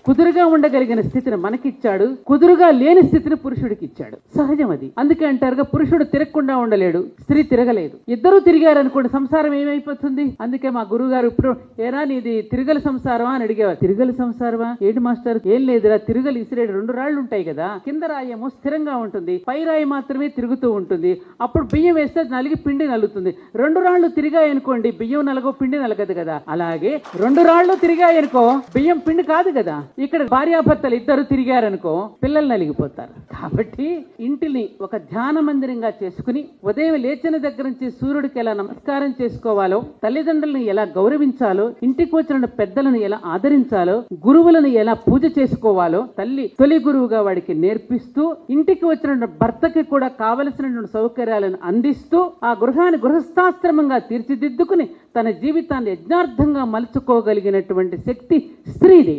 కుదురుగా ఉండగలిగిన స్థితిని మనకిచ్చాడు, కుదురుగా లేని స్థితిని పురుషుడికి ఇచ్చాడు. సహజం అది. అందుకే అంటారుగా పురుషుడు తిరగకుండా ఉండలేడు, స్త్రీ తిరగలేదు. ఇద్దరు తిరిగారనుకోండి సంసారం ఏమైపోతుంది. అందుకే మా గురువు గారు ఇప్పుడు ఏరా నీది తిరగల సంసారమా అని అడిగేవారు. తిరగల సంసారమా ఏంటి మాస్టర్? ఏం లేదురా, తిరగలు ఇసిరేడు 2 రాళ్లు ఉంటాయి కదా, కింద రాయేమో స్థిరంగా ఉంటుంది, పై రాయి మాత్రమే తిరుగుతూ ఉంటుంది. అప్పుడు బియ్యం వేస్తే నలిగి పిండి నలుగుతుంది. 2 రాళ్లు తిరిగాయనుకోండి బియ్యం నలగో పిండి నలగదు కదా. అలాగే 2 రాళ్లు తిరిగాయనుకో బియ్యం పిండి కాదు కదా. ఇక్కడ భార్యాభర్తలు ఇద్దరు తిరిగారనుకో పిల్లలు నలిగిపోతారు. కాబట్టి ఇంటిని ఒక ధ్యాన మందిరంగా చేసుకుని ఉదయం లేచిన దగ్గర నుంచి సూర్యుడికి ఎలా నమస్కారం చేసుకోవాలో, తల్లిదండ్రులను ఎలా గౌరవించాలో, ఇంటికి వచ్చిన పెద్దలను ఎలా ఆదరించాలో, గురువులను ఎలా పూజ చేసుకోవాలో తల్లి తొలి గురువుగా వాడికి నేర్పిస్తూ, ఇంటికి వచ్చిన భర్తకి కూడా కావలసిన సౌకర్యాలను అందిస్తూ ఆ గృహాన్ని గృహస్థాశ్రమంగా తీర్చిదిద్దుకుని తన జీవితాన్ని యజ్ఞార్థంగా మలుచుకోగలిగినటువంటి శక్తి స్త్రీది.